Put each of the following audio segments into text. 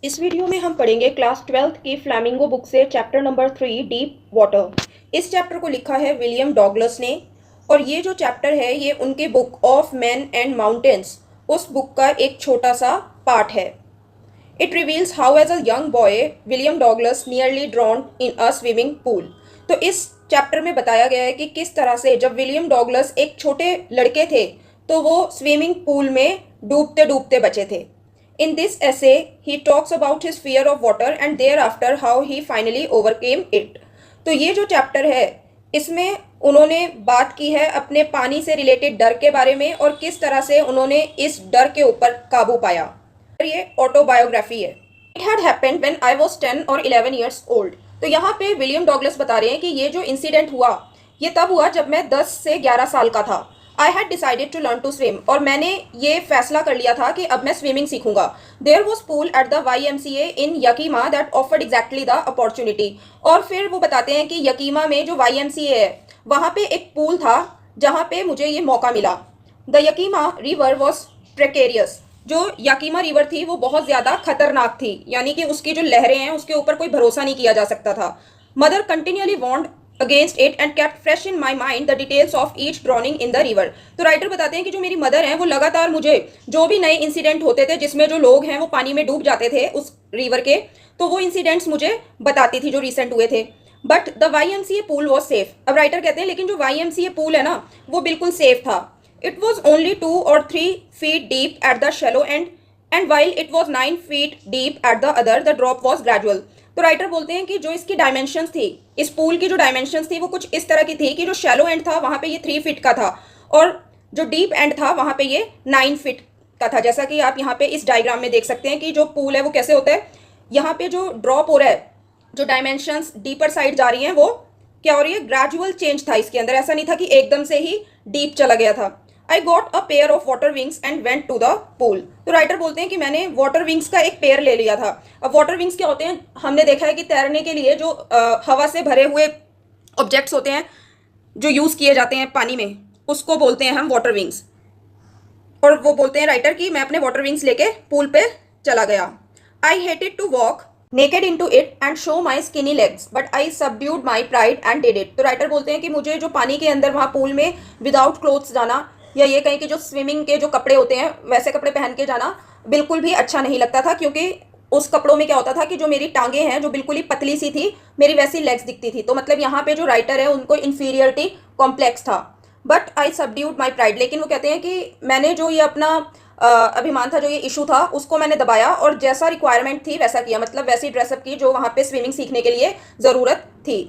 इस वीडियो में हम पढ़ेंगे क्लास 12th की फ्लैमिंगो बुक से चैप्टर नंबर 3 डीप वाटर। इस चैप्टर को लिखा है विलियम डॉगलस ने और ये जो चैप्टर है ये उनके book of man and mountains उस बुक का एक छोटा सा पार्ट है। It reveals how as a young boy William Douglas nearly drowned in a swimming pool. तो इस चैप्टर में बताया गया है कि किस तरह से जब विलियम डॉगलस एक छोटे लड़के थे तो वो स्विमिंग पूल में डूबते डूबते बचे थे। In this essay, he talks about his fear of water and thereafter how he finally overcame it. तो ये जो चैप्टर है इसमें उन्होंने बात की है अपने पानी से रिलेटेड डर के बारे में और किस तरह से उन्होंने इस डर के ऊपर काबू पाया। ये ऑटोबायोग्राफी है। It had happened when I was 10 or 11 years old. तो यहाँ पे विलियम डॉगलस बता रहे हैं कि ये जो इंसिडेंट हुआ ये तब हुआ जब मैं 10 से 11 साल का था। I had decided to learn to swim और मैंने ये फैसला कर लिया था कि अब मैं स्विमिंग सीखूंगा। There was pool at the YMCA in Yakima that offered exactly the opportunity. और फिर वो बताते हैं कि यकीमा में जो YMCA है वहाँ पे एक पूल था जहाँ पे मुझे ये मौका मिला। The Yakima river was precarious. जो यकीमा रिवर थी वो बहुत ज़्यादा खतरनाक थी, यानी कि उसकी जो लहरें हैं उसके ऊपर कोई भरोसा नहीं किया जा सकता था। Mother continuously warned against it and kept fresh in my mind the details of each drowning in the river. तो राइटर बताते हैं कि जो मेरी मदर हैं वो लगातार मुझे जो भी नए इंसिडेंट होते थे जिसमें जो लोग हैं वो पानी में डूब जाते थे उस रिवर के, तो वो इंसिडेंट्स मुझे बताती थी जो रिसेंट हुए थे। But the YMCA pool was safe. अब राइटर कहते हैं लेकिन जो YMCA पूल है ना वो बिल्कुल सेफ था। It was only 2 or 3 feet deep at the shallow end and while it was 9 feet deep at the other the drop was gradual। तो राइटर बोलते हैं कि जो इसकी डायमेंशंस थी, इस पूल की जो डायमेंशंस थी वो कुछ इस तरह की थी कि जो शैलो एंड था वहाँ पे ये 3 फीट का था और जो डीप एंड था वहाँ पे ये 9 फीट का था। जैसा कि आप यहाँ पे इस डायग्राम में देख सकते हैं कि जो पूल है वो कैसे होता है। यहाँ पे जो ड्रॉप हो रहा है, जो डायमेंशंस डीपर साइड जा रही हैं वो क्या हो रही है, ग्रेजुअल चेंज था इसके अंदर। ऐसा नहीं था कि एकदम से ही डीप चला गया था। I got a pair of water wings and went to the pool. तो राइटर बोलते हैं कि मैंने वाटर विंग्स का एक पेयर ले लिया था। अब वाटर विंग्स क्या होते हैं, हमने देखा है कि तैरने के लिए जो हवा से भरे हुए ऑब्जेक्ट्स होते हैं जो यूज किए जाते हैं पानी में, उसको बोलते हैं हम वाटर विंग्स। और वो बोलते हैं राइटर कि मैं अपने वाटर विंग्स लेके पूल पे चला गया। I hated to walk naked into it and show my skinny legs but I subdued my pride and did it. तो राइटर बोलते हैं कि मुझे जो पानी के अंदर वहाँ पूल में विदाउट क्लोथ्स जाना या ये कहीं कि जो स्विमिंग के जो कपड़े होते हैं वैसे कपड़े पहन के जाना बिल्कुल भी अच्छा नहीं लगता था, क्योंकि उस कपड़ों में क्या होता था कि जो मेरी टांगे हैं जो बिल्कुल ही पतली सी थी मेरी वैसी लेग्स दिखती थी। तो मतलब यहाँ पे जो राइटर है उनको इन्फीरियरिटी कॉम्प्लेक्स था। But I subdued my pride. लेकिन वो कहते हैं कि मैंने जो ये अपना अभिमान था, जो ये इशू था, उसको मैंने दबाया और जैसा रिक्वायरमेंट थी वैसा किया, मतलब वैसी ड्रेसअप की जो वहाँ पे स्विमिंग सीखने के लिए ज़रूरत थी।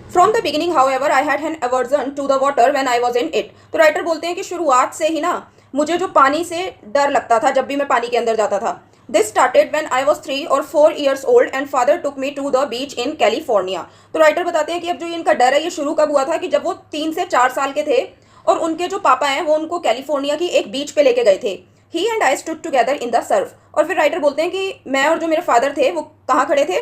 From the beginning however I had an aversion to the water when I was in it। तो राइटर बोलते हैं कि शुरुआत से ही ना मुझे जो पानी से डर लगता था जब भी मैं पानी के अंदर जाता था। This started when I was 3 or 4 years old and father took me to the beach in California. तो राइटर बताते हैं कि अब जो इनका डर है ये शुरू कब हुआ था कि जब वो 3 से 4 साल के थे और उनके जो पापा हैं वो उनको कैलिफोर्निया की एक बीच पे लेके गए थे। He and I stood together in the surf. और फिर राइटर बोलते हैं कि मैं और जो मेरे फादर थे वो कहाँ खड़े थे,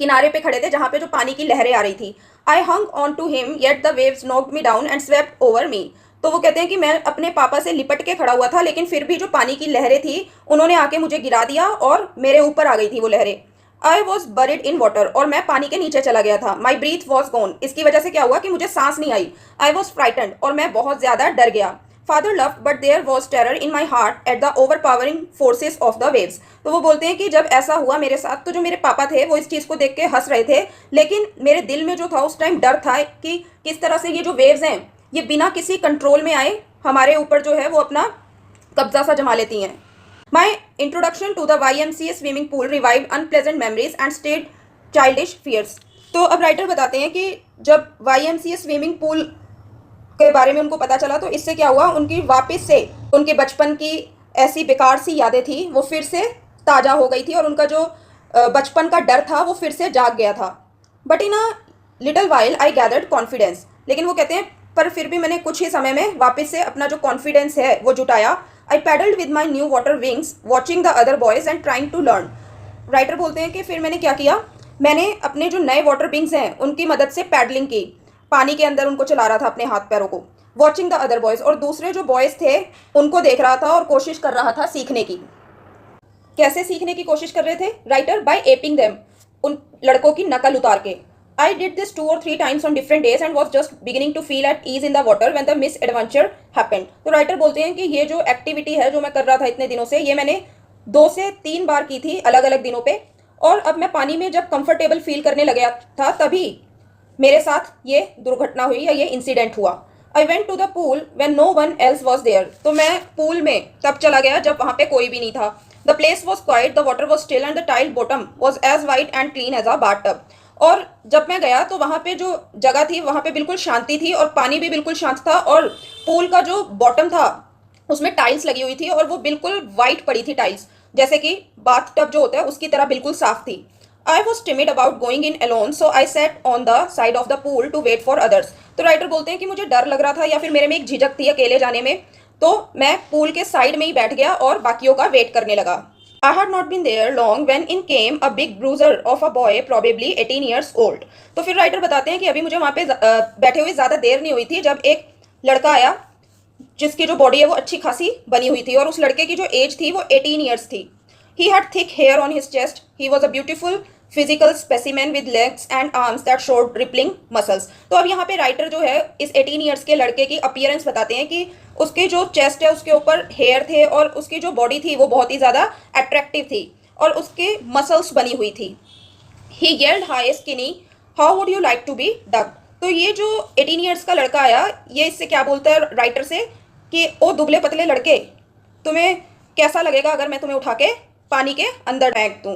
किनारे पे खड़े थे जहाँ पे जो पानी की लहरें आ रही थी। I hung on to him yet the waves knocked me down and swept over me. तो वो कहते हैं कि मैं अपने पापा से लिपट के खड़ा हुआ था लेकिन फिर भी जो पानी की लहरें थी उन्होंने आके मुझे गिरा दिया और मेरे ऊपर आ गई थी वो लहरें। I was buried in water. और मैं पानी के नीचे चला गया था। माई ब्रीथ वॉज गॉन। इसकी वजह से क्या हुआ कि मुझे सांस नहीं आई। I was frightened. और मैं बहुत ज़्यादा डर गया। Father loved but there was terror in my heart at the overpowering forces of the waves. तो वो बोलते हैं कि जब ऐसा हुआ मेरे साथ तो जो मेरे पापा थे वो इस चीज़ को देख के हंस रहे थे, लेकिन मेरे दिल में जो था उस टाइम डर था कि किस तरह से ये जो वेव्स हैं ये बिना किसी कंट्रोल में आए हमारे ऊपर जो है वो अपना कब्जा सा जमा लेती हैं। My introduction to the YMCA swimming pool revive unpleasant memories and stirred childish fears. तो अब राइटर बताते हैं कि जब YMCA स्विमिंग पूल के बारे में उनको पता चला तो इससे क्या हुआ, उनकी वापस से उनके बचपन की ऐसी बेकार सी यादें थी वो फिर से ताज़ा हो गई थी और उनका जो बचपन का डर था वो फिर से जाग गया था। But in a little while I gathered confidence. लेकिन वो कहते हैं पर फिर भी मैंने कुछ ही समय में वापस से अपना जो कॉन्फिडेंस है वो जुटाया। I paddled with my new water wings watching the other boys and trying to learn. Writer बोलते हैं कि फिर मैंने क्या किया, मैंने अपने जो नए वाटर विंग्स हैं उनकी मदद से पैडलिंग की, पानी के अंदर उनको चला रहा था अपने हाथ पैरों को। Watching the other boys. और दूसरे जो बॉयज़ थे उनको देख रहा था और कोशिश कर रहा था सीखने की। कैसे सीखने की कोशिश कर रहे थे राइटर? बाय एपिंग देम, उन लड़कों की नकल उतार के। I did this 2 or 3 times on different days and was just beginning to feel at ease in the water when the misadventure happened. तो राइटर बोलते हैं कि ये जो एक्टिविटी है जो मैं कर रहा था इतने दिनों से, ये मैंने 2 से 3 बार की थी अलग अलग दिनों पे, और अब मैं पानी में जब कंफर्टेबल फील करने लगा था तभी मेरे साथ ये दुर्घटना हुई या ये इंसिडेंट हुआ। I went to the pool when no one else was there. तो मैं पूल में तब चला गया जब वहां पे कोई भी नहीं था। The place was quiet, the water was still and the tile bottom was as white and clean as a bathtub. और जब मैं गया तो वहां पे जो जगह थी वहां पे बिल्कुल शांति थी और पानी भी बिल्कुल शांत था, और पूल का जो बॉटम था उसमें टाइल्स लगी हुई थी और वो बिल्कुल वाइट पड़ी थी टाइल्स, जैसे कि बाथटब जो होता है उसकी तरह बिल्कुल साफ थी। I was timid about going in alone, so I sat on the side of the pool to wait for others. तो राइटर बोलते हैं कि मुझे डर लग रहा था या फिर मेरे में एक झिझक थी अकेले जाने में, तो मैं पूल के साइड में ही बैठ गया और बाकियों का वेट करने लगा। I had not been there long when in came a big bruiser of a boy probably 18 years old. तो फिर राइटर बताते हैं कि अभी मुझे वहां पे बैठे हुए ज्यादा देर नहीं हुई थी जब एक लड़का आया जिसकी जो बॉडी है वो अच्छी खासी बनी हुई थी, और उस लड़के की जो एज थी वो 18 years थी। He had thick hair on his chest. He was a beautiful physical specimen with legs and arms that showed rippling muscles. तो अब यहाँ पे राइटर जो है इस 18 years के लड़के की अपीयरेंस बताते हैं कि उसके जो चेस्ट है उसके ऊपर हेयर थे और उसकी जो बॉडी थी वो बहुत ही ज़्यादा अट्रैक्टिव थी और उसके मसल्स बनी हुई थी। He yelled high skinny, how would you like to be ducked? तो ये जो 18 years का लड़का आया ये इससे क्या बोलता है राइटर से कि ओ दुबले पतले लड़के, तुम्हें कैसा लगेगा अगर मैं तुम्हें उठा के पानी के अंदर फेंक दूं।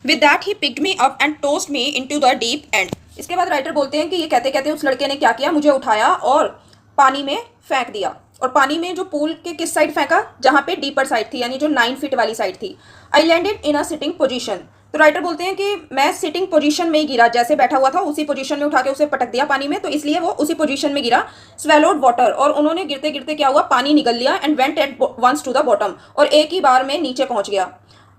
With that he picked me up and tossed me into the deep end. इसके बाद राइटर बोलते हैं कि ये कहते कहते उस लड़के ने क्या किया, मुझे उठाया और पानी में फेंक दिया। और पानी में जो पूल के किस साइड फेंका, जहां पे डीपर साइड थी, यानी जो 9 feet वाली साइड थी। I landed in a sitting position. तो राइटर बोलते हैं कि मैं सिटिंग पोजीशन में ही गिरा, जैसे बैठा हुआ था उसी पोजीशन में उठा के उसे पटक दिया पानी में, तो इसलिए वो उसी पोजीशन में गिरा। स्वेलोड वाटर, और उन्होंने गिरते गिरते क्या हुआ, पानी निकल लिया। And went at once to the bottom, और एक ही बार में नीचे पहुंच गया।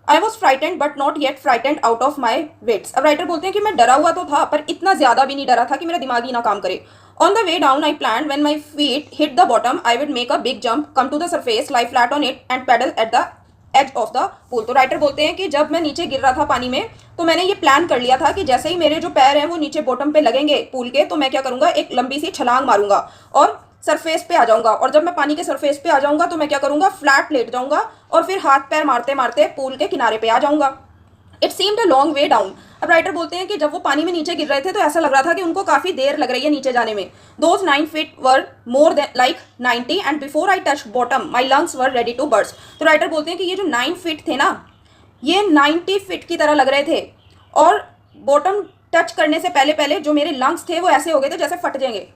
I was frightened but not yet frightened out of my wits. अब राइटर बोलते हैं कि मैं डरा हुआ तो था पर इतना ज्यादा भी नहीं डरा था कि मेरा दिमाग ही ना काम करे। On the way down I plan when my feet hit the bottom I would make a big jump, come to the surface, lie flat on it and paddle at the edge of the pool. तो writer बोलते हैं कि जब मैं नीचे गिर रहा था पानी में तो मैंने ये प्लान कर लिया था कि जैसे ही मेरे जो पैर हैं वो नीचे बॉटम पे लगेंगे पूल के, तो मैं क्या करूंगा, एक लंबी सी छलांग मारूंगा और सरफेस पे आ जाऊंगा। और जब मैं पानी के सरफेस पे आ जाऊंगा तो मैं क्या करूंगा, फ्लैट लेट जाऊंगा और फिर हाथ पैर मारते मारते पूल के किनारे पे आ जाऊंगा। It seemed a long way down. अब राइटर बोलते हैं कि जब वो पानी में नीचे गिर रहे थे तो ऐसा लग रहा था कि उनको काफी देर लग रही है नीचे जाने में। Those 9 feet were more than like 90 and before I touch bottom my lungs were ready to burst. तो राइटर बोलते हैं कि ये जो 9 feet थे ना, ये 90 feet की तरह लग रहे थे, और बॉटम टच करने से पहले पहले जो मेरे लंग्स थे वो ऐसे हो गए थे जैसे फट जाएंगे।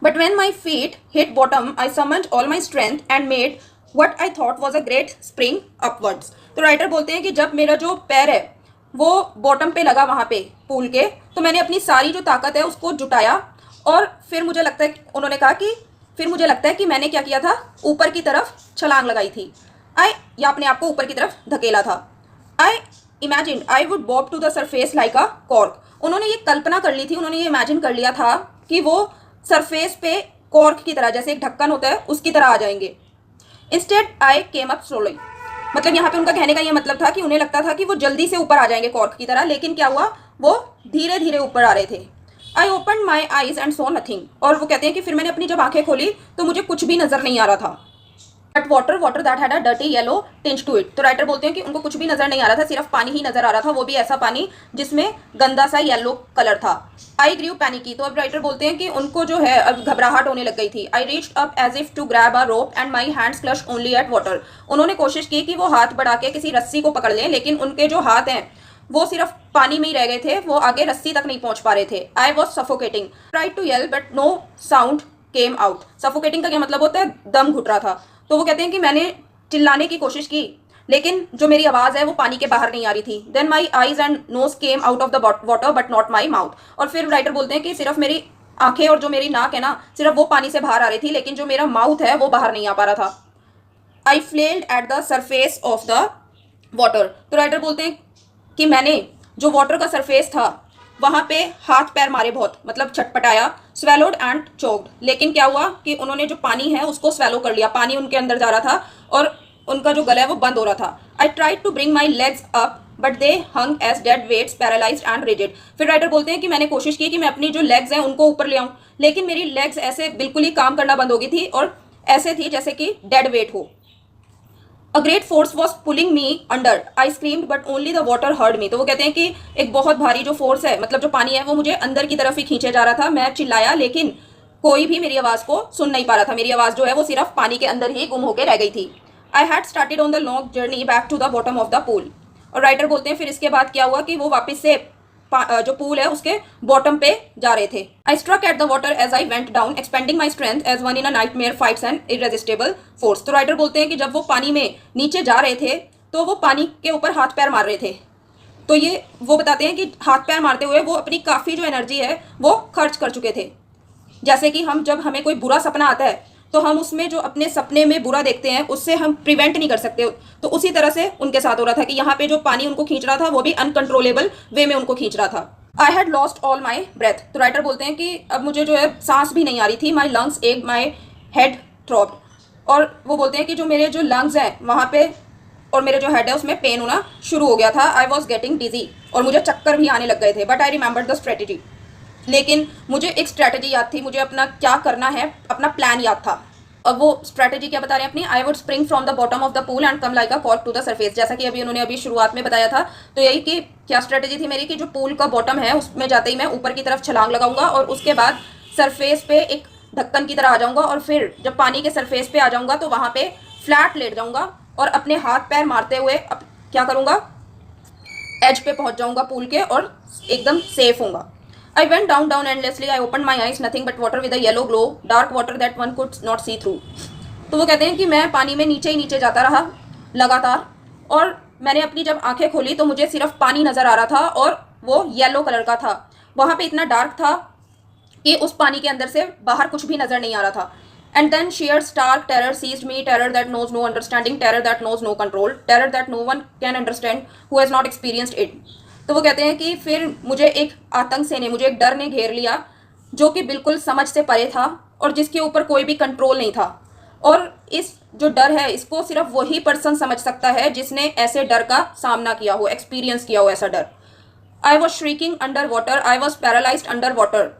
But when my feet hit bottom, I summoned all my strength and made what I thought was a great spring upwards. तो राइटर बोलते हैं कि जब मेरा जो पैर है वो बॉटम पे लगा वहां पे पूल के, तो मैंने अपनी सारी जो ताकत है उसको जुटाया, और फिर मुझे लगता है, उन्होंने कहा कि फिर मुझे लगता है कि मैंने क्या किया था, ऊपर की तरफ छलांग लगाई थी। या अपने आप को ऊपर की तरफ धकेला था। I imagine I would bob to the surface like a cork. उन्होंने ये कल्पना कर ली थी, उन्होंने ये इमेजिन कर लिया था कि वो सरफेस पे कॉर्क की तरह, जैसे एक ढक्कन होता है उसकी तरह आ जाएंगे। Instead I came up slowly. मतलब यहाँ पे उनका कहने का ये मतलब था कि उन्हें लगता था कि वो जल्दी से ऊपर आ जाएंगे कॉर्क की तरह, लेकिन क्या हुआ, वो धीरे धीरे ऊपर आ रहे थे। I open my eyes and so nothing. और वो कहते हैं कि फिर मैंने अपनी जब आंखें खोली तो मुझे कुछ भी नजर नहीं आ रहा था। But water that had a dirty yellow tinge to it. तो राइटर बोलते हैं कि उनको कुछ भी नजर नहीं आ रहा था, सिर्फ पानी ही नजर आ रहा था, वो भी ऐसा पानी जिसमें गंदा सा येलो कलर था। आई ग्रीव पैनिकी। तो अब राइटर बोलते हैं कि उनको जो है अब घबराहट होने लग गई थी। I reached up as if to grab a rope and my hands clutched only at water. उन्होंने कोशिश की कि वो हाथ बढ़ा के किसी रस्सी को पकड़ लें, लेकिन उनके जो हाथ हैं वो सिर्फ पानी में ही रह गए थे, वो आगे रस्सी तक नहीं पहुंच पा रहे थे। I was suffocating, tried to yell but no sound came out. Suffocating का क्या मतलब होता है, दम घुट रहा था। तो वो कहते हैं कि मैंने चिल्लाने की कोशिश की, लेकिन जो मेरी आवाज़ है वो पानी के बाहर नहीं आ रही थी। Then my eyes and nose came out of the water but not my mouth. और फिर राइटर बोलते हैं कि सिर्फ मेरी आंखें और जो मेरी नाक है ना, सिर्फ वो पानी से बाहर आ रही थी, लेकिन जो मेरा माउथ है वो बाहर नहीं आ पा रहा था। I flailed at the surface of the water. तो राइटर बोलते हैं कि मैंने जो वाटर का सरफेस था वहां पे हाथ पैर मारे बहुत, मतलब छटपटाया। Swallowed and choked. लेकिन क्या हुआ कि उन्होंने जो पानी है उसको स्वेलो कर लिया, पानी उनके अंदर जा रहा था और उनका जो गला है वो बंद हो रहा था। I tried to bring my legs up but they hung as dead weights paralysed and rigid. फिर राइटर बोलते हैं कि मैंने कोशिश की कि मैं अपनी जो लेग्स हैं उनको ऊपर ले आऊं, लेकिन मेरी लेग्स ऐसे बिल्कुल ही काम करना बंद हो गई थी और ऐसे थी जैसे कि डेड वेट हो। A great force was pulling me under, I screamed but only the water heard me. तो वो कहते हैं कि एक बहुत भारी जो फोर्स है, मतलब जो पानी है, वो मुझे अंदर की तरफ ही खींचे जा रहा था। मैं चिल्लाया लेकिन कोई भी मेरी आवाज़ को सुन नहीं पा रहा था। मेरी आवाज़ जो है वो सिर्फ पानी के अंदर ही गुम होकर रह गई थी। I had started on the long journey back to the bottom of the pool. और राइटर बोलते हैं फिर इसके बाद क्या हुआ कि वो वापस से जो पूल है उसके बॉटम पे जा रहे थे। I struck at the water as I went down expending my strength as one in a nightmare fights an irresistible force. तो राइटर बोलते हैं कि जब वो पानी में नीचे जा रहे थे तो वो पानी के ऊपर हाथ पैर मार रहे थे। तो ये वो बताते हैं कि हाथ पैर मारते हुए वो अपनी काफ़ी जो एनर्जी है वो खर्च कर चुके थे। जैसे कि हम जब हमें कोई बुरा सपना आता है तो हम उसमें जो अपने सपने में बुरा देखते हैं उससे हम प्रिवेंट नहीं कर सकते, तो उसी तरह से उनके साथ हो रहा था कि यहाँ पे जो पानी उनको खींच रहा था वो भी अनकंट्रोलेबल वे में उनको खींच रहा था। I had lost all my breath. तो राइटर बोलते हैं कि अब मुझे जो है सांस भी नहीं आ रही थी। माई लंग्स एक, माई हेड थ्रॉब्ड। और वो बोलते हैं कि जो मेरे जो लंग्स हैं वहाँ पे और मेरे जो हेड है उसमें पेन होना शुरू हो गया था। आई वॉज गेटिंग डिजी और मुझे चक्कर भी आने लग गए थे। But I remembered the strategy, लेकिन मुझे एक स्ट्रैटेजी याद थी, मुझे अपना क्या करना है, अपना प्लान याद था। अब वो स्ट्रैटेजी क्या बता रहे हैं अपनी, I would spring from the bottom of the pool and come like a cork to the surface. जैसा कि अभी उन्होंने शुरुआत में बताया था, तो यही कि क्या स्ट्रैटेजी थी मेरी कि जो पूल का बॉटम है उसमें जाते ही मैं ऊपर की तरफ छलांग लगाऊंगा और उसके बाद सरफेस पे एक ढक्कन की तरह आ जाऊंगा और फिर जब पानी के सरफेस पे आ जाऊंगा तो वहां पे फ्लैट लेट जाऊंगा और अपने हाथ पैर मारते हुए क्या करूंगा, एज पे पहुंच जाऊंगा पूल के और एकदम सेफ होऊंगा। I went down endlessly. I opened my eyes, nothing but water with a yellow glow, dark water that one could not see through. तो वो कहते हैं कि मैं पानी में नीचे ही नीचे जाता रहा लगातार, और मैंने अपनी जब आंखें खोली तो मुझे सिर्फ पानी नज़र आ रहा था और वो येलो कलर का था। वहाँ पे इतना डार्क था कि उस पानी के अंदर से बाहर कुछ भी नज़र नहीं आ रहा था। And then sheer stark terror seized me, terror that knows no understanding, terror that knows no control, terror that no one can understand who has not experienced it. तो वो कहते हैं कि फिर मुझे एक आतंक से ने, मुझे एक डर ने घेर लिया जो कि बिल्कुल समझ से परे था और जिसके ऊपर कोई भी कंट्रोल नहीं था। और इस जो डर है इसको सिर्फ वही पर्सन समझ सकता है जिसने ऐसे डर का सामना किया हो, एक्सपीरियंस किया हो ऐसा डर। I was shrieking under water, I was paralysed under water,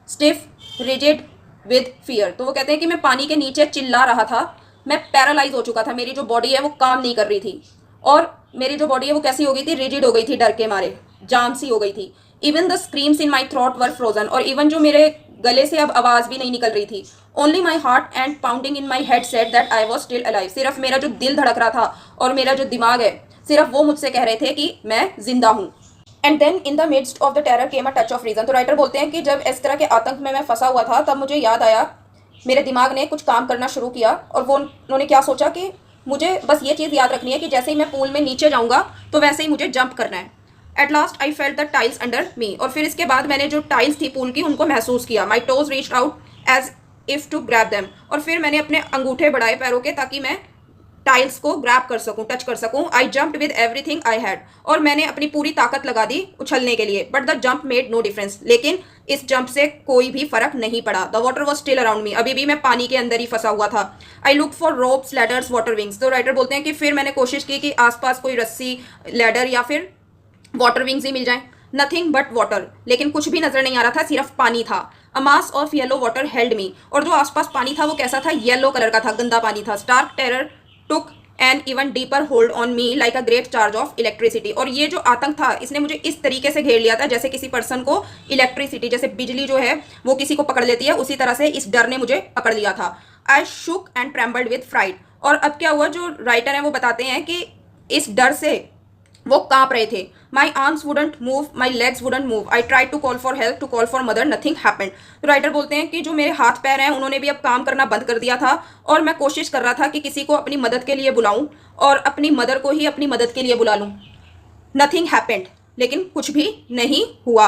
stiff rigid with fear. तो वो कहते हैं कि मैं पानी के नीचे चिल्ला रहा था, मैं पैरालाइज हो चुका था, मेरी जो बॉडी है वो काम नहीं कर रही थी और मेरी जो बॉडी है वो कैसी हो गई थी, रिजिड हो गई थी, डर के मारे जाम सी हो गई थी। Even the screams in my throat were frozen, और इवन जो मेरे गले से अब आवाज़ भी नहीं निकल रही थी। Only my heart and pounding in my head said that I was still alive. सिर्फ मेरा जो दिल धड़क रहा था और मेरा जो दिमाग है सिर्फ वो मुझसे कह रहे थे कि मैं जिंदा हूँ। And then in the midst of the terror came a touch of reason. तो राइटर बोलते हैं कि जब इस तरह के आतंक में मैं फंसा हुआ था तब मुझे याद आया, मेरे दिमाग ने कुछ काम करना शुरू किया और वो उन्होंने क्या सोचा कि मुझे बस ये चीज़ याद रखनी है कि जैसे ही मैं पूल में नीचे जाऊंगा तो वैसे ही मुझे जंप करना है। At last I felt the tiles under मी, और फिर इसके बाद मैंने जो टाइल्स थी पूल की उनको महसूस किया। My toes reached out as if to grab them, और फिर मैंने अपने अंगूठे बढ़ाए पैरों के ताकि मैं टाइल्स को ग्रैब कर सकूं, टच कर सकूं। I jumped with everything I had, और मैंने अपनी पूरी ताकत लगा दी उछलने के लिए। But the jump made no difference, लेकिन इस जंप से कोई भी फर्क नहीं पड़ा। The water was still around me, अभी भी मैं पानी के अंदर ही फंसा हुआ था। I look for ropes, ladders, water wings. तो राइटर बोलते हैं कि फिर मैंने कोशिश की कि आसपास कोई रस्सी, लैडर या फिर वाटर विंग्स ही मिल जाए। नथिंग बट वाटर, लेकिन कुछ भी नजर नहीं आ रहा था, सिर्फ पानी था। A mass of yellow water held me, और जो आसपास पानी था वो कैसा था, येलो कलर का था, गंदा पानी था। Stark terror took an even deeper hold on me like a great charge of electricity, और ये जो आतंक था इसने मुझे इस तरीके से घेर लिया था जैसे किसी पर्सन को इलेक्ट्रिसिटी, जैसे बिजली जो है वो किसी को पकड़ लेती है, उसी तरह से इस डर ने मुझे पकड़ लिया था। आई शुक एंड ट्रेम्बल्ड विद फ्राइट, और अब क्या हुआ, जो राइटर हैं वो बताते हैं कि इस डर से वो कांप रहे थे। My arms wouldn't move, my legs wouldn't move, I try to call for help, to call for mother, nothing happened. तो राइटर बोलते हैं कि जो मेरे हाथ पैर हैं उन्होंने भी अब काम करना बंद कर दिया था और मैं कोशिश कर रहा था कि किसी को अपनी मदद के लिए बुलाऊं और अपनी मदर को ही अपनी मदद के लिए बुला लूं। नथिंग हैपेंड, लेकिन कुछ भी नहीं हुआ।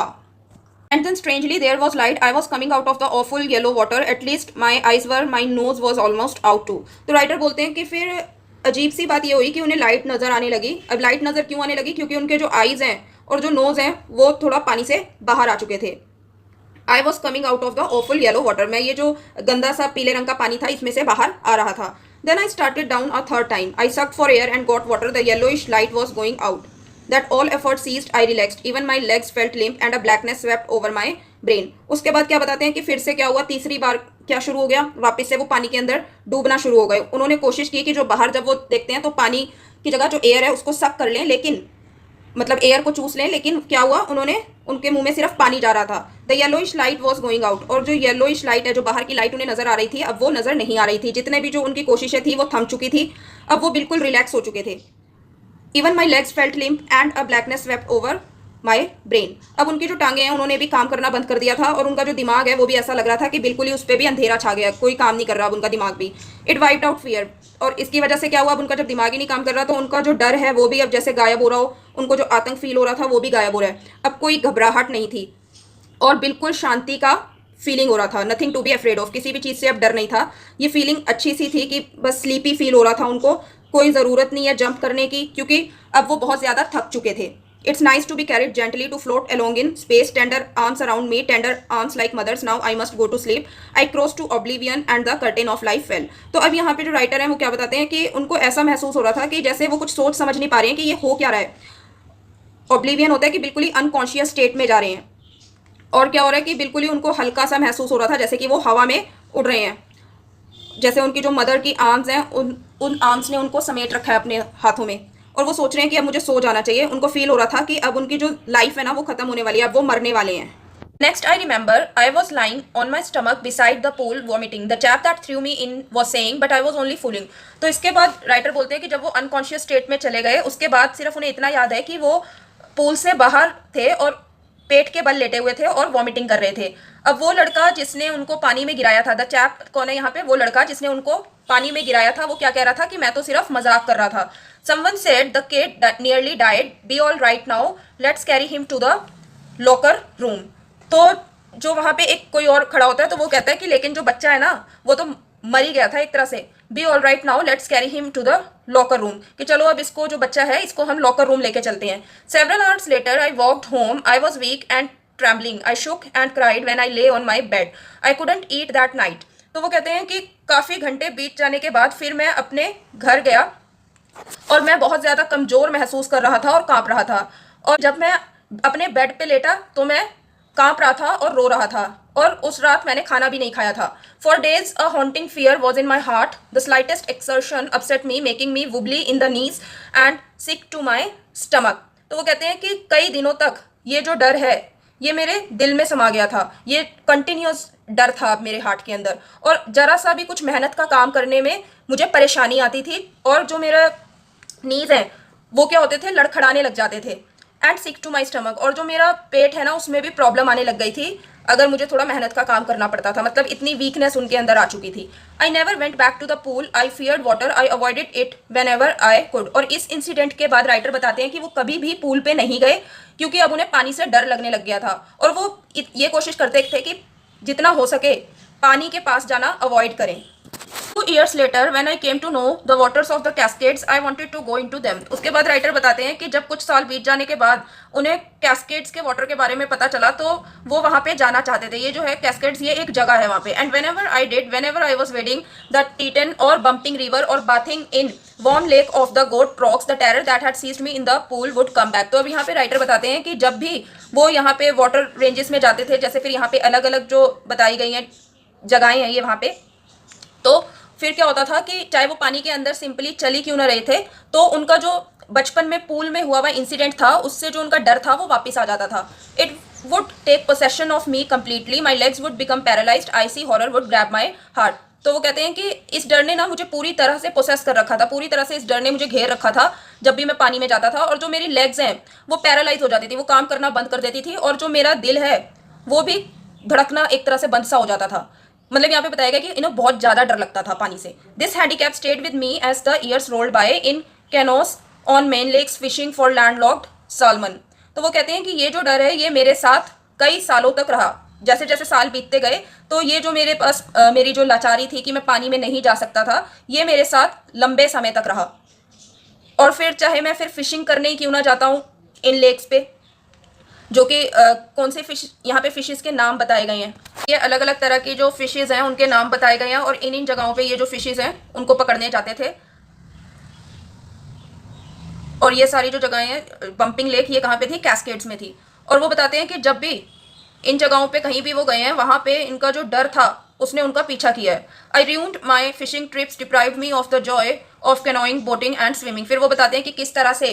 And then strangely there was light. I was coming out of the awful yellow water. At least my eyes were, my nose was almost out too. तो राइटर बोलते हैं कि फिर अजीब सी बात ये हुई कि उन्हें लाइट नज़र आने लगी। अब लाइट नज़र क्यों आने लगी, क्योंकि उनके जो आईज़ हैं और जो नोज़ हैं वो थोड़ा पानी से बाहर आ चुके थे। I was coming out of the awful yellow water, मैं ये जो गंदा सा पीले रंग का पानी था इसमें से बाहर आ रहा था। Then I started down a third time. I sucked for air and got water. The yellowish light was going out. That all effort ceased. I relaxed. Even my legs felt limp and a blackness swept over my brain. उसके बाद क्या बताते हैं कि फिर से क्या हुआ, तीसरी बार क्या शुरू हो गया, वापस से वो पानी के अंदर डूबना शुरू हो गए. उन्होंने कोशिश की कि जो बाहर जब वो देखते हैं तो पानी की जगह जो एयर है उसको सक कर लें, लेकिन मतलब एयर को चूस लें, लेकिन क्या हुआ, उनके मुंह में सिर्फ पानी जा रहा था. The yellowish light was going out. और जो येलोइश लाइट है, जो बाहर की लाइट उन्हें नजर आ रही थी, अब वो नजर नहीं आ रही थी. जितने भी जो उनकी कोशिशें थी वो थम चुकी थी. अब वो बिल्कुल रिलैक्स हो चुके थे. Even my legs felt limp and a blackness swept over my brain. अब उनकी जो टांगे हैं उन्होंने भी काम करना बंद कर दिया था, और उनका जो दिमाग है वो भी ऐसा लग रहा था कि बिल्कुल ही उस पर भी अंधेरा छा गया, कोई काम नहीं कर रहा अब उनका दिमाग भी. It wiped out fear. और इसकी वजह से क्या हुआ, अब उनका जब दिमाग ही नहीं काम कर रहा तो उनका जो डर है वो भी अब जैसे गायब हो रहा हो. उनको जो आतंक फील हो रहा था वो भी गायब हो रहा है. अब कोई घबराहट नहीं थी और बिल्कुल शांति का फीलिंग हो रहा था. Nothing to be afraid of. किसी भी चीज़ से अब डर नहीं था. ये फीलिंग अच्छी सी थी कि बस स्लीपी फील हो रहा था उनको. कोई ज़रूरत नहीं है जंप करने की, क्योंकि अब वो बहुत ज़्यादा थक चुके थे. It's nice to be carried gently to float along in space. Tender arms around me, tender arms like mothers. Now I must go to sleep. I crossed to oblivion and the curtain of life fell. तो अब यहाँ पे जो writer हैं वो क्या बताते हैं कि उनको ऐसा महसूस हो रहा था कि जैसे वो कुछ सोच समझ नहीं पा रहे हैं कि ये हो क्या रहा है. ऑब्लिवियन होता है कि बिल्कुल ही अनकॉन्शियस स्टेट में जा रहे हैं. और क्या हो रहा है कि बिल्कुल ही उनको हल्का सा महसूस हो रहा था जैसे कि वो हवा में उड़ रहे हैं. जैसे उनकी जो मदर की आर्म्स हैं उन आर्म्स ने उनको समेट रखा है अपने हाथों में, और वो सोच रहे हैं कि अब मुझे सो जाना चाहिए. उनको फील हो रहा था कि अब उनकी जो लाइफ है ना वो खत्म होने वाली है, अब वो मरने वाले हैं. Next I remember I was lying on my stomach beside the pool vomiting. The chap that through me in was saying but I was only fooling. तो इसके बाद राइटर बोलते हैं कि जब वो अनकॉन्शियस स्टेट में चले गए उसके बाद सिर्फ उन्हें इतना याद है कि वो पूल से बाहर थे और पेट के बल लेटे हुए थे और वॉमिटिंग कर रहे थे. अब वो लड़का जिसने उनको पानी में गिराया था, द चैप कौन है यहाँ पे, वो लड़का जिसने उनको पानी में गिराया था, वो क्या कह रहा था कि मैं तो सिर्फ मजाक कर रहा था. Someone said the kid that nearly died. Be all right now. Let's carry him to the locker room. तो जो वहाँ पे एक कोई और खड़ा होता है तो वो कहता है कि लेकिन जो बच्चा है ना वो तो मर ही गया था एक तरह से. Be all right now. Let's carry him to the locker room. कि चलो अब इसको जो बच्चा है इसको हम लॉकर रूम लेके चलते हैं. Several hours later I walked home. I was weak and trembling. I shook and cried when I lay on my bed. I couldn't eat that night. तो वो कहते हैं कि काफ़ी घंटे बीत जाने के बाद फिर मैं अपने घर गया और मैं बहुत ज़्यादा कमज़ोर महसूस कर रहा था और काँप रहा था. और जब मैं अपने बेड पे लेटा तो मैं काँप रहा था और रो रहा था. और उस रात मैंने खाना भी नहीं खाया था. For days a haunting fear was in my heart. The slightest exertion upset me making me wobbly in the knees and sick to my stomach. तो वो कहते हैं कि कई दिनों तक ये जो डर है ये मेरे दिल में समा गया था. ये कंटिन्यूस डर था अब मेरे हार्ट के अंदर, और ज़रा सा भी कुछ मेहनत का काम करने में मुझे परेशानी आती थी, और जो मेरा नीज हैं वो क्या होते थे, लड़खड़ाने लग जाते थे. And sick to my stomach. और जो मेरा पेट है ना उसमें भी प्रॉब्लम आने लग गई थी अगर मुझे थोड़ा मेहनत का काम करना पड़ता था. मतलब इतनी वीकनेस उनके अंदर आ चुकी थी. I never went back to the pool. I feared water. I avoided it whenever I could. और इस इंसिडेंट के बाद राइटर बताते हैं कि वो कभी भी पूल पे नहीं गए क्योंकि अब उन्हें पानी से डर लगने लग गया था, और वो ये कोशिश करते थे कि जितना हो सके पानी के पास जाना अवॉइड करें. 2 years later when I came to know the waters of the cascades I wanted to go into them. उसके बाद राइटर बताते हैं कि जब कुछ साल बीत जाने के बाद उन्हें कैस्केड्स के वाटर के बारे में पता चला तो वो वहाँ पे जाना चाहते थे. ये जो है कैस्केड्स ये एक जगह है वहाँ पे. And whenever I was wading the Teton or bumping river or bathing in warm lake of the goat rocks the terror that had seized me in the pool would come back. तो अब यहाँ पे writer बताते हैं कि जब भी वो यहाँ पे वाटर रेंजेस में जाते थे, जैसे फिर यहाँ पे अलग अलग जो बताई गई हैं जगहें हैं ये वहाँ पे, तो फिर क्या होता था कि चाहे वो पानी के अंदर सिंपली चली क्यों ना रहे थे तो उनका जो बचपन में पूल में हुआ इंसिडेंट था उससे जो उनका डर था वो वापस आ जाता था. It would take possession of me completely. My legs would become paralysed. Icy horror would grab my heart. तो वो कहते हैं कि इस डर ने ना मुझे पूरी तरह से पोसेस कर रखा था, पूरी तरह से इस डर ने मुझे घेर रखा था जब भी मैं पानी में जाता था. और जो मेरी लेग्स हैं वो पैरालाइज हो जाती थी, वो काम करना बंद कर देती थी, और जो मेरा दिल है वो भी धड़कना एक तरह से बंद सा हो जाता था. मतलब यहाँ पे बताया गया कि इन्हें बहुत ज़्यादा डर लगता था पानी से. This handicap stayed with me as the years rolled by in canoes on Maine lakes fishing for landlocked salmon. तो वो कहते हैं कि ये जो डर है ये मेरे साथ कई सालों तक रहा. जैसे जैसे साल बीतते गए तो ये जो मेरे पास मेरी जो लाचारी थी कि मैं पानी में नहीं जा सकता था ये मेरे साथ लंबे समय तक रहा. और फिर चाहे मैं फिर फिशिंग करने ही क्यों ना जाता हूँ इन लेक्स पे, जो कि कौन से फिश यहाँ पे फिशेस के नाम बताए गए हैं. ये अलग अलग तरह की जो फिशेज हैं उनके नाम बताए गए हैं और इन इन जगहों पे ये जो फिशेज हैं उनको पकड़ने जाते थे। और ये सारी जो जगहें हैं, बम्पिंग लेक ये कहाँ पे थी, कैस्केड्स में थी। और वो बताते हैं कि जब भी इन जगहों पे कहीं भी वो गए हैं वहां पे इनका जो डर था उसने उनका पीछा किया है। आई ruined my fishing trips deprived me of the Joy of canoeing, boating and swimming. फिर वो बताते हैं कि किस तरह से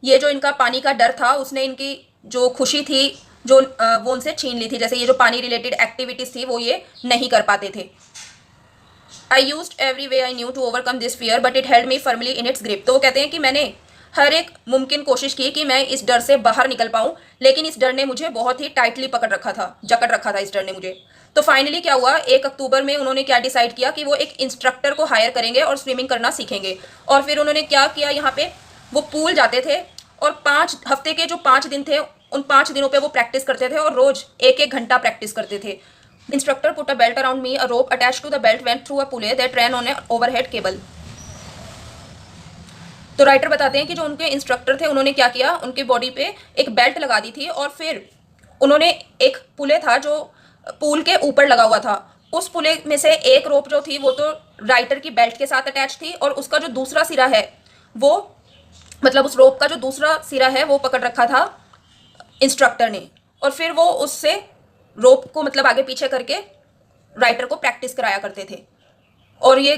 ये जो इनका पानी का डर था उसने इनकी जो खुशी थी जो वो उनसे छीन ली थी। जैसे ये जो पानी रिलेटेड एक्टिविटीज थी वो ये नहीं कर पाते थे। I used every way I knew to overcome this fear but it held me firmly in its grip. तो वो कहते हैं कि मैंने हर एक मुमकिन कोशिश की कि मैं इस डर से बाहर निकल पाऊं, लेकिन इस डर ने मुझे बहुत ही टाइटली पकड़ रखा था, जकड़ रखा था इस डर ने मुझे। तो फाइनली क्या हुआ, 1 अक्टूबर में उन्होंने क्या डिसाइड किया कि वो एक इंस्ट्रक्टर को हायर करेंगे और स्विमिंग करना सीखेंगे। और फिर उन्होंने क्या किया, यहाँ पे वो पूल जाते थे और 5 हफ्ते के जो 5 दिन थे उन 5 दिनों पे वो प्रैक्टिस करते थे और रोज 1-1 घंटा प्रैक्टिस करते थे। Instructor put a belt around me, a rope attached to the belt went through a pulley that ran on an overhead cable. तो राइटर बताते हैं कि जो उनके इंस्ट्रक्टर थे उन्होंने क्या किया, उनके बॉडी पे एक बेल्ट लगा दी थी और फिर उन्होंने एक पुले था जो पूल के ऊपर लगा हुआ था, उस पुले में से एक रोप जो थी वो तो राइटर की बेल्ट के साथ अटैच थी और उसका जो दूसरा सिरा है वो, मतलब उस रोप का जो दूसरा सिरा है वो पकड़ रखा था इंस्ट्रक्टर ने। और फिर वो उससे रोप को मतलब आगे पीछे करके राइटर को प्रैक्टिस कराया करते थे। और ये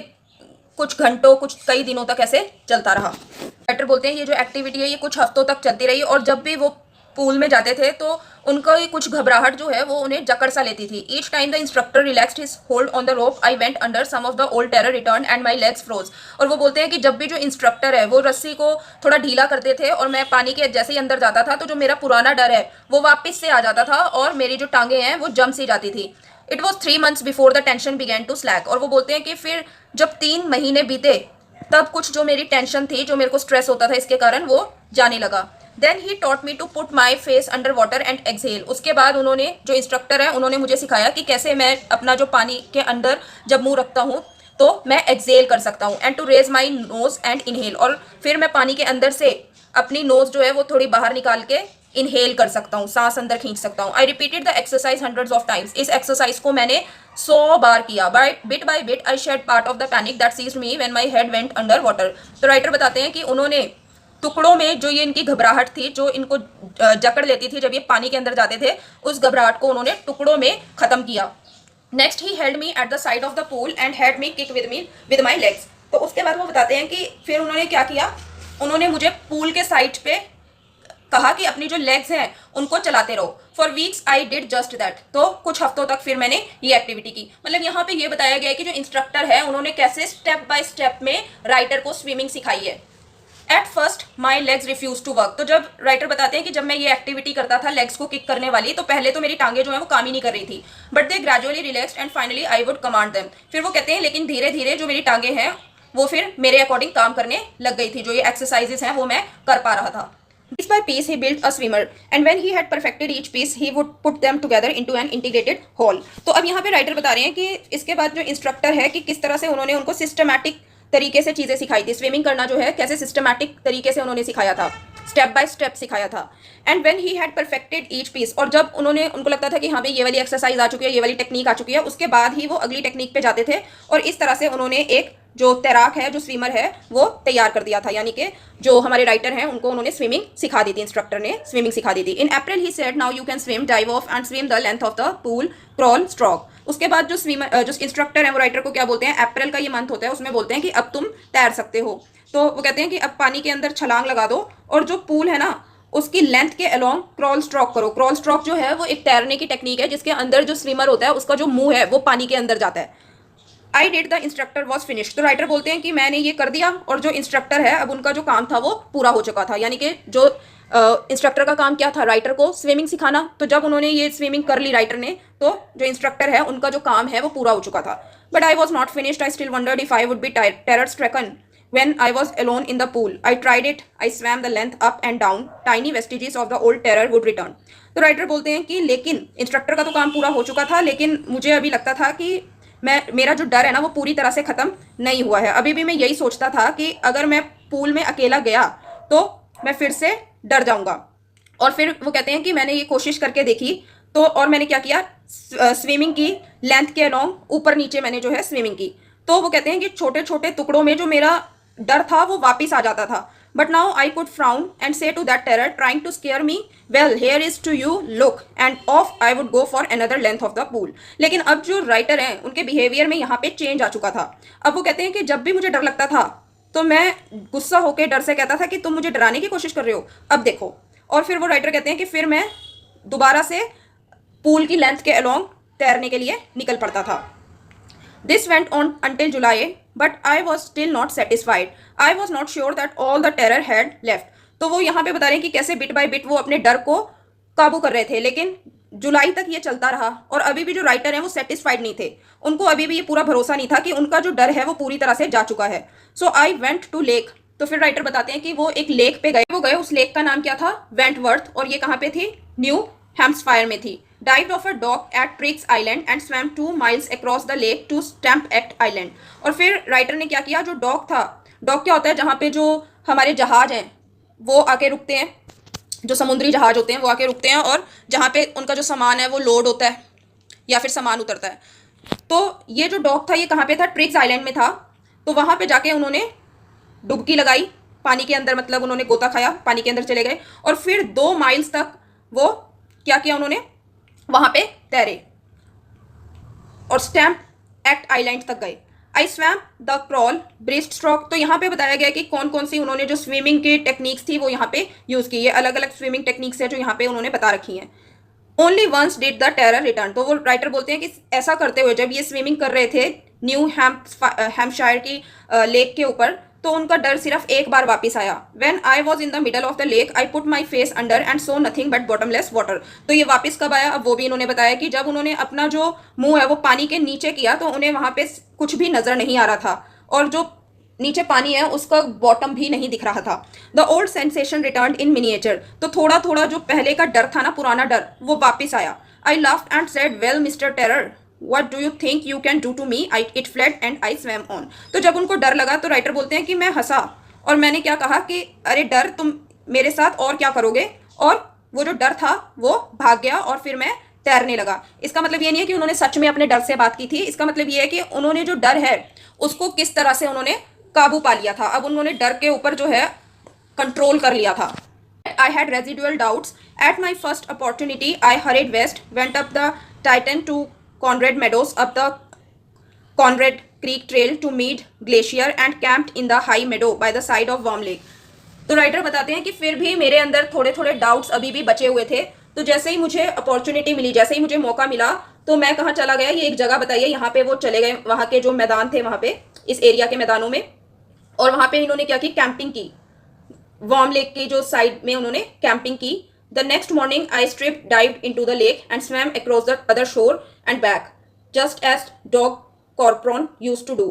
कुछ घंटों, कुछ कई दिनों तक ऐसे चलता रहा। राइटर बोलते हैं ये जो एक्टिविटी है ये कुछ हफ्तों तक चलती रही और जब भी वो पूल में जाते थे तो उनका ही कुछ घबराहट जो है वो उन्हें जकड़ सा लेती थी। Each time the instructor relaxed his hold on the rope I went under, some of the old terror return and my legs froze. और वो बोलते हैं कि जब भी जो इंस्ट्रक्टर है वो रस्सी को थोड़ा ढीला करते थे और मैं पानी के जैसे ही अंदर जाता था तो जो मेरा पुराना डर है वो वापस से आ जाता था और मेरी जो टांगे हैं वो जम सी जाती थी। It was 3 months before the tension began to slack. और वो बोलते हैं कि फिर जब 3 महीने बीते तब कुछ जो मेरी टेंशन थी, जो मेरे को स्ट्रेस होता था इसके कारण, वो जाने लगा। Then he taught me to put my face under water and exhale. उसके बाद उन्होंने, जो इंस्ट्रक्टर है उन्होंने मुझे सिखाया कि कैसे मैं अपना जो पानी के अंदर जब मुंह रखता हूँ तो मैं एक्सहेल कर सकता हूँ, and to raise my nose and inhale. और फिर मैं पानी के अंदर से अपनी नोज जो है वो थोड़ी बाहर निकाल के इनहेल कर सकता हूँ, सांस अंदर खींच सकता हूँ। I repeated the exercise hundreds of times. इस एक्सरसाइज को मैंने 100 बार किया। By bit I shed part of the panic that seized me when my head went under water. तो राइटर बताते हैं कि उन्होंने टुकड़ों में जो ये इनकी घबराहट थी, जो इनको जकड़ लेती थी जब ये पानी के अंदर जाते थे, उस घबराहट को उन्होंने टुकड़ों में खत्म किया। Next he held me at the side of the pool and had me kick with my legs. तो उसके बाद वो बताते हैं कि फिर उन्होंने क्या किया, उन्होंने मुझे पूल के साइड पे कहा कि अपनी जो लेग्स हैं उनको चलाते रहो। For weeks I did just that. तो कुछ हफ्तों तक फिर मैंने ये एक्टिविटी की। मतलब यहाँ पे ये बताया गया है कि जो इंस्ट्रक्टर है उन्होंने कैसे स्टेप बाय स्टेप में राइटर को स्विमिंग सिखाई है। At first my legs refuse to work. तो जब राइटर बताते हैं कि जब मैं ये एक्टिविटी करता था लेग्स को किक करने वाली, तो पहले तो मेरी टांगे जो है वो काम ही नहीं कर रही थी, but they gradually relaxed and finally I would command them. फिर वो कहते हैं लेकिन धीरे धीरे जो मेरी टांगे हैं वो फिर मेरे अकॉर्डिंग काम करने लग गई थी, जो ये एक्सरसाइजेस हैं वो मैं कर पा रहा था। Piece by piece he built a swimmer and when he had perfected each piece he would put them together into an integrated whole। तो अब यहाँ पे राइटर बता रहे हैं कि इसके बाद जो इंस्ट्रक्टर है कि किस तरह से उन्होंने उनको सिस्टमैटिक तरीके से चीज़ें सिखाई थी। स्विमिंग करना जो है कैसे सिस्टमैटिक तरीके से उन्होंने सिखाया था, स्टेप बाय स्टेप सिखाया था। And when he had perfected each piece, और जब उन्होंने, उनको लगता था कि हाँ भाई ये वाली एक्सरसाइज आ चुकी है, ये वाली टेक्निक आ चुकी है, उसके बाद ही वो अगली टेक्निक पे जाते थे। और इस तरह से उन्होंने एक जो तैराक है, जो स्विमर है, वो तैयार कर दिया था। यानी कि जो हमारे राइटर हैं उनको उन्होंने स्विमिंग सिखा दी थी, इंस्ट्रक्टर ने स्विमिंग सिखा दी थी। In April he said now you can swim, dive off and swim the length of the pool, crawl, stroke. उसके बाद जो स्विमर, जो इंस्ट्रक्टर है वो राइटर को क्या बोलते हैं, अप्रैल का ये मंथ होता है, उसमें बोलते हैं कि अब तुम तैर सकते हो। तो वो कहते हैं कि अब पानी के अंदर छलांग लगा दो और जो पूल है ना उसकी लेंथ के अलोंग क्रॉल स्ट्रोक करो। क्रॉल स्ट्रोक जो है वो एक तैरने की टेक्निक है जिसके अंदर जो स्विमर होता है उसका जो मुंह है वो पानी के अंदर जाता है। I did the instructor was finish. तो राइटर बोलते हैं कि मैंने ये कर दिया और जो इंस्ट्रक्टर है अब उनका जो काम था वो पूरा हो चुका था। यानी कि जो इंस्ट्रक्टर का काम क्या था, राइटर को स्विमिंग सिखाना। तो जब उन्होंने ये स्विमिंग कर ली राइटर ने, तो जो इंस्ट्रक्टर है उनका जो काम है वो पूरा हो चुका था। But I was not finished, I still wondered if I would be terror stricken when I was alone in the pool. I tried it, I swam the length up and down, tiny vestiges of the old terror would return। तो writer बोलते हैं कि लेकिन instructor का तो काम पूरा हो चुका था, लेकिन मुझे अभी लगता था कि मेरा जो डर है ना वो पूरी तरह से ख़त्म नहीं हुआ है। अभी भी मैं यही सोचता था कि अगर मैं पूल में अकेला गया तो मैं फिर से डर जाऊंगा। और फिर वो कहते हैं कि मैंने ये कोशिश करके देखी, तो और मैंने क्या किया, स्विमिंग की लेंथ के अलोंग, ऊपर नीचे मैंने जो है स्विमिंग की। तो वो कहते हैं कि छोटे छोटे टुकड़ों में जो मेरा डर था वो वापिस आ जाता था। But now I could frown and say to that terror trying to scare me, well here is to you, look, and off I would go for another length of the pool. लेकिन अब जो writer हैं उनके behaviour में यहाँ पे change आ चुका था। अब वो कहते हैं कि जब भी मुझे डर लगता था तो मैं गुस्सा होकर डर से कहता था कि तुम मुझे डराने की कोशिश कर रहे हो, अब देखो। और फिर वो राइटर कहते हैं कि फिर मैं दोबारा से पूल की लेंथ के अलोंग तैरने के लिए निकल पड़ता था। This went on until July, but I was still not satisfied, I was not sure that all the terror had left. तो वो यहाँ पे बता रहे हैं कि कैसे बिट बाय बिट वो अपने डर को काबू कर रहे थे, लेकिन जुलाई तक ये चलता रहा और अभी भी जो राइटर हैं वो सेटिस्फाइड नहीं थे। उनको अभी भी ये पूरा भरोसा नहीं था कि उनका जो डर है वो पूरी तरह से जा चुका है। सो आई वेंट टू लेक। तो फिर राइटर बताते हैं कि वो एक लेक पे गए। वो गए, उस लेक का नाम क्या था? वेंटवर्थ, और ये कहाँ पे थी? न्यू हैम्पशायर में थी। Dived off a dock at Triggs Island and swam 2 miles across the lake to Stamp Act Island। और फिर राइटर ने क्या किया, जो डॉक था, डॉक क्या होता है? जहाँ पे जो हमारे जहाज हैं वो आके रुकते हैं, जो समुद्री जहाज होते हैं वो आके रुकते हैं, और जहाँ पे उनका जो सामान है वो लोड होता है या फिर सामान उतरता है। तो ये जो डॉक था ये कहाँ पे था? ट्रिग्स आइलैंड में था। तो वहाँ पे जाके उन्होंने डुबकी लगाई पानी के अंदर, मतलब उन्होंने गोता खाया, पानी के अंदर चले गए, और फिर 2 माइल्स तक वो क्या किया, उन्होंने वहां पे तैरे और स्टैम्प एक्ट आइलैंड तक गए। आई swum the crawl, breast stroke. तो यहाँ पे बताया गया कि कौन कौन सी उन्होंने जो स्विमिंग की टेक्निक्स थी वो यहाँ पे यूज की। ये अलग अलग स्विमिंग टेक्निक्स है जो यहाँ पे उन्होंने बता रखी हैं। Only once did the terror return. तो वो राइटर बोलते हैं कि ऐसा करते हुए जब ये स्विमिंग कर रहे थे न्यू हैम्पशायर की लेक के ऊपर, तो उनका डर सिर्फ एक बार वापस आया। When I was in the middle of the lake, I put my face under and saw nothing but bottomless water। तो ये वापस कब आया? अब वो भी इन्होंने बताया कि जब उन्होंने अपना जो मुंह है वो पानी के नीचे किया तो उन्हें वहां पे कुछ भी नजर नहीं आ रहा था, और जो नीचे पानी है उसका बॉटम भी नहीं दिख रहा था। The old sensation return in miniature. तो थोड़ा थोड़ा जो पहले का डर था ना, पुराना डर, वो वापस आया। I laughed and said, well mister terror, What do you think you can do to me? It fled and I swam on। तो जब उनको डर लगा तो राइटर बोलते हैं कि मैं हंसा और मैंने क्या कहा कि अरे डर, तुम मेरे साथ और क्या करोगे, और वो जो डर था वो भाग गया और फिर मैं तैरने लगा। इसका मतलब ये नहीं है कि उन्होंने सच में अपने डर से बात की थी, इसका मतलब ये है कि उन्होंने जो डर है उसको किस तरह से उन्होंने काबू पा लिया था। अब उन्होंने डर के ऊपर जो है कंट्रोल कर लिया था। I had residual doubts. At my first opportunity, I hurried west, went up the Titan to Conrad Meadows, up the Conrad Creek Trail to Mead Glacier and camped in the high meadow by the side of Warm Lake। तो writer बताते हैं कि फिर भी मेरे अंदर थोड़े थोड़े डाउट्स अभी भी बचे हुए थे। तो जैसे ही मुझे अपॉर्चुनिटी मिली, जैसे ही मुझे मौका मिला, तो मैं कहाँ चला गया, ये एक जगह बताइए, यहाँ पे वो चले गए, वहाँ के जो मैदान थे वहाँ पे, इस एरिया के मैदानों में, और वहाँ पे इन्होंने क्या की, कैंपिंग की। वार्म लेक की जो साइड में उन्होंने कैंपिंग की। The next morning I strip dived into the lake and swam across the other shore and back just as dog Corporon used to do.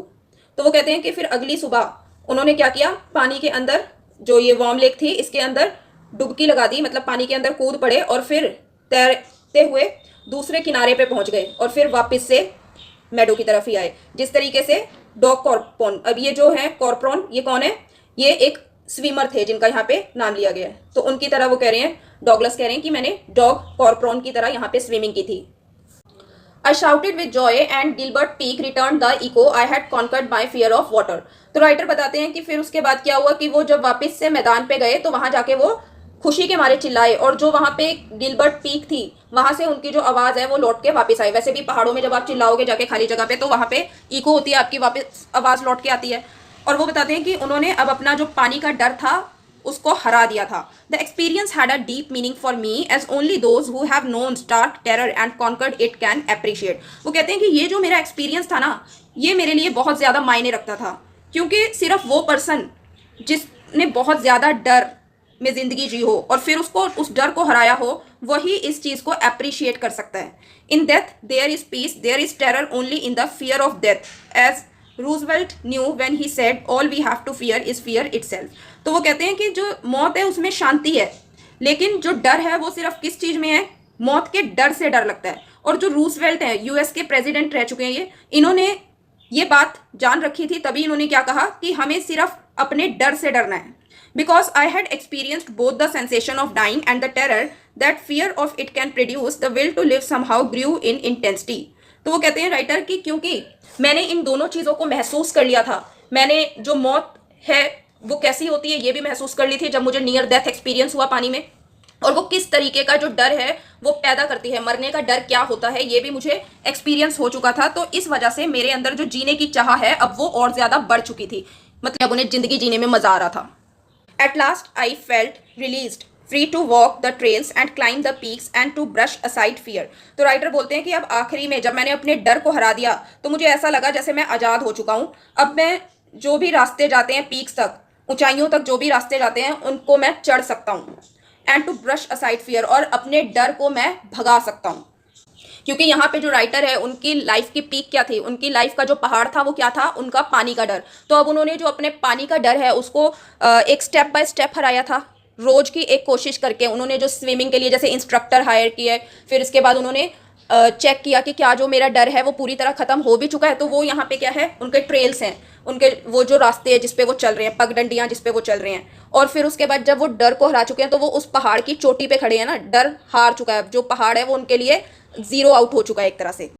तो वो कहते हैं कि फिर अगली सुबह उन्होंने क्या किया, पानी के अंदर, जो ये वार्म लेक थी इसके अंदर डुबकी लगा दी, मतलब पानी के अंदर कूद पड़े और फिर तैरते हुए दूसरे किनारे पे पहुंच गए और फिर वापस से मेडो की तरफ ही आए। जिस तरीके से डॉग कॉर्प्रॉन, अब ये जो है कॉर्प्रॉन, ये कौन है, ये एक स्विमर थे जिनका यहाँ पे नाम लिया गया है। तो उनकी तरह वो कह रहे हैं, डॉगलस कह रहे हैं कि मैंने डॉग कॉर्प्रॉन की तरह यहाँ पे स्विमिंग की थी। I shouted with joy and Gilbert Peak returned the echo I had conquered by fear of water। तो राइटर बताते हैं कि फिर उसके बाद क्या हुआ कि वो जब वापस से मैदान पे गए तो वहां जाके वो खुशी के मारे चिल्लाए, और जो वहां पे गिलबर्ट पीक थी वहां से उनकी जो आवाज है वो लौट के वापस आई। वैसे भी पहाड़ों में जब आप चिल्लाओगे जाके खाली जगह पे तो वहां पे इको होती है, आपकी वापस आवाज लौट के आती है। और वो बताते हैं कि उन्होंने अब अपना जो पानी का डर था उसको हरा दिया था। The experience had a deep meaning for me as only those who have known stark terror and conquered it can appreciate. वो कहते हैं कि ये जो मेरा एक्सपीरियंस था ना, ये मेरे लिए बहुत ज़्यादा मायने रखता था, क्योंकि सिर्फ वो पर्सन जिसने बहुत ज़्यादा डर में ज़िंदगी जी हो और फिर उसको उस डर को हराया हो, वही इस चीज़ को अप्रिशिएट कर सकता है। In death there is peace, there is terror only in the fear of death, as Roosevelt knew when he said all we have to fear is fear itself. तो वो कहते हैं कि जो मौत है उसमें शांति है, लेकिन जो डर है वो सिर्फ किस चीज़ में है, मौत के डर से डर लगता है। और जो रूजवेल्ट हैं, यूएस के प्रेसिडेंट रह चुके हैं, इन्होंने ये बात जान रखी थी, तभी इन्होंने क्या कहा कि हमें सिर्फ अपने डर से डरना है। Because I had experienced both the sensation of dying and the terror that fear of it can produce, the will to live somehow grew in intensity. तो वो कहते हैं राइटर कि क्योंकि मैंने इन दोनों चीज़ों को महसूस कर लिया था, मैंने जो मौत है वो कैसी होती है ये भी महसूस कर ली थी जब मुझे नियर डेथ एक्सपीरियंस हुआ पानी में, और वो किस तरीके का जो डर है वो पैदा करती है, मरने का डर क्या होता है ये भी मुझे एक्सपीरियंस हो चुका था। तो इस वजह से मेरे अंदर जो जीने की चाह है अब वो और ज़्यादा बढ़ चुकी थी, मतलब उन्हें ज़िंदगी जीने में मज़ा आ रहा था। At last I felt released, free to walk the trails and climb the peaks and to brush aside fear. तो राइटर बोलते हैं कि अब आखिरी में जब मैंने अपने डर को हरा दिया तो मुझे ऐसा लगा जैसे मैं आज़ाद हो चुका हूँ। अब मैं जो भी रास्ते जाते हैं पीक्स तक, ऊंचाइयों तक जो भी रास्ते जाते हैं उनको मैं चढ़ सकता हूँ। And to brush aside fear, और अपने डर को मैं भगा सकता हूँ। क्योंकि यहाँ पे जो राइटर है उनकी लाइफ की पीक क्या थी, उनकी लाइफ का जो पहाड़ था वो क्या था, उनका पानी का डर। तो अब उन्होंने जो अपने पानी का डर है उसको एक स्टेप बाय स्टेप हराया था, रोज की एक कोशिश करके। उन्होंने जो स्विमिंग के लिए जैसे इंस्ट्रक्टर हायर किए, फिर इसके बाद उन्होंने चेक किया कि क्या जो मेरा डर है वो पूरी तरह खत्म हो भी चुका है। तो वो यहाँ पे क्या है, उनके ट्रेल्स हैं, उनके वो जो रास्ते हैं जिसपे वो चल रहे हैं, पगडंडियाँ जिसपे वो चल रहे हैं। और फिर उसके बाद जब वो डर को हरा चुके हैं तो वो उस पहाड़ की चोटी पे खड़े हैं ना, डर हार चुका है, जो पहाड़ है वो उनके लिए जीरो आउट हो चुका है एक तरह से।